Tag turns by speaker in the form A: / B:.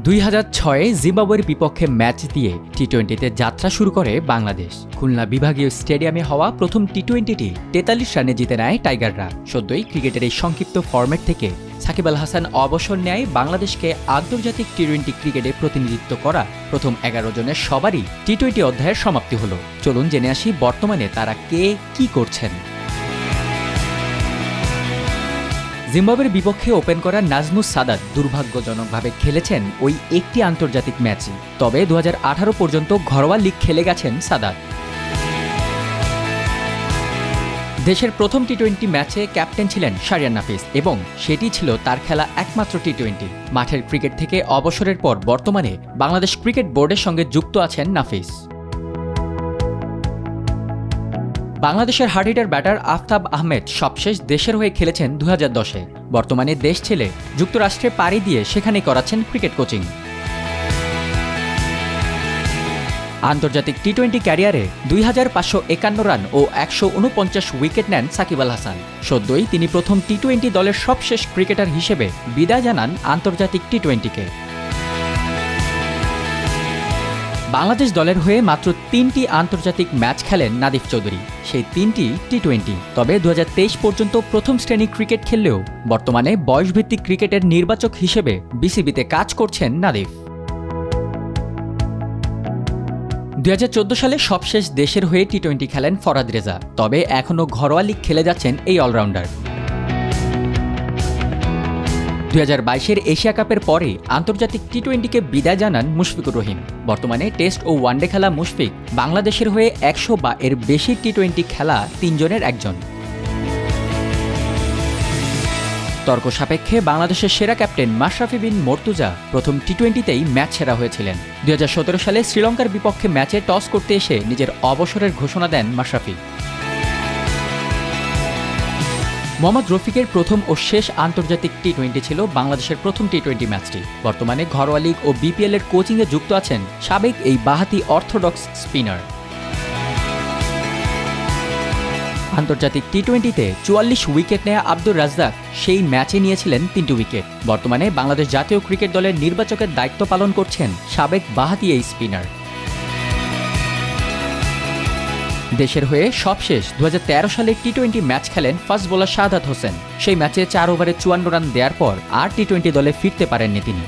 A: 2006-এ জিম্বাবুয়ের বিপক্ষে ম্যাচ দিয়ে টি-20তে যাত্রা শুরু করে বাংলাদেশ। খুলনা বিভাগীয় স্টেডিয়ামে হওয়া প্রথম টি-20টি 43 রানে জিতে নেয় টাইগাররা। সদ্যই ক্রিকেটের এই সংক্ষিপ্ত ফরম্যাট থেকে সাকিব আল হাসান অবসর নেয় বাংলাদেশকে আন্তর্জাতিক টি-20 ক্রিকেটে প্রতিনিধিত্ব করা প্রথম 11 জনের সবারই টি-20 অধ্যায়ের সমাপ্তি হলো। চলুন জেনে আসি বর্তমানে তারা কে কি করছেন। জিম্বাবুয়ের বিপক্ষে ওপেন করা নাজমুস সাদাত দুর্ভাগ্যজনকভাবে খেলেছেন ওই একটি আন্তর্জাতিক ম্যাচই। তবে 2018 পর্যন্ত ঘরোয়া লিগ খেলে গেছেন সাদাত। দেশের প্রথম টি-20 ম্যাচে ক্যাপ্টেন ছিলেন শাহরিয়ার নাফিস এবং সেটি ছিল তার খেলা একমাত্র টি-20। মাঠের ক্রিকেট থেকে অবসরের পর বর্তমানে বাংলাদেশ ক্রিকেট বোর্ডের সঙ্গে যুক্ত আছেন নাফিস। বাংলাদেশের hard hitter batter Aftab Ahmed সবশেষ দেশের হয়ে খেলেছেন 2010-এ। বর্তমানে দেশ ছেড়ে যুক্তরাষ্ট্রে পাড়ি দিয়ে সেখানেই করাচ্ছেন ক্রিকেট কোচিং। আন্তর্জাতিক টি-20 ক্যারিয়ারে 2551 রান ও 149 উইকেট নেন সাকিব আল হাসান। সদ্যই তিনি প্রথম টি-20 দলের সবশেষ ক্রিকেটার হিসেবে বিদায় জানান আন্তর্জাতিক টি-20-কে। বাংলাদেশ দলের হয়ে মাত্র 3টি আন্তর্জাতিক ম্যাচ খেলেন নাদিফ চৌধুরী, সেই 3টি টি-20। তবে 2023 পর্যন্ত প্রথম শ্রেণী ক্রিকেট খেললেও বর্তমানে বয়সভিত্তিক ক্রিকেটের নির্বাচক হিসেবে বিসিবিতে কাজ করছেন নাদিফ। 2014 সালে সবশেষ দেশের হয়ে টি-20 খেলেন ফরাদ রেজা, তবে এখনও ঘরোয়া লিগ খেলে যাচ্ছেন এই অলরাউন্ডার। 2022-এর এশিয়া কাপের পরে আন্তর্জাতিক টি-20-কে বিদায় জানান মুশফিকুর রহিম। বর্তমানে টেস্ট ও ওয়ানডে খেলা মুশফিক বাংলাদেশের হয়ে 100 বা এর বেশি টি-20 খেলা 3 জনের একজন। তর্ক সাপেক্ষে বাংলাদেশের সেরা ক্যাপ্টেন মাশরাফি বিন মর্তুজা প্রথম টি-20তেই ম্যাচ সেরা হয়েছিলেন। 2017 সালে শ্রীলঙ্কার বিপক্ষে ম্যাচে টস করতে এসে নিজের অবসরের ঘোষণা দেন মাশরাফি। মোহাম্মদ রফিকের প্রথম ও শেষ আন্তর্জাতিক টি-20 ছিল বাংলাদেশের প্রথম টি-20 ম্যাচটি। বর্তমানে ঘরোয়া লিগ ও বিপিএল-এর কোচিংয়ে যুক্ত আছেন সাবেক এই বাঁহাতি অর্থোডক্স স্পিনার। আন্তর্জাতিক টি-20-তে 44 উইকেট নেয়া আব্দুর রাজ্জাক সেই ম্যাচে নিয়েছিলেন 3টি উইকেট। বর্তমানে বাংলাদেশ জাতীয় ক্রিকেট দলের নির্বাচকের দায়িত্ব পালন করছেন সাবেক বাঁহাতি এই স্পিনার। দেশের হয়ে সবশেষ 2013 সালে টি-20 ম্যাচ খেলেন ফাস্ট বোলার শাহাদাত হোসেন। সেই ম্যাচে 4 ওভারে 54 রান দেওয়ার পর আর টি-20 দলে ফিরতে পারেননি তিনি।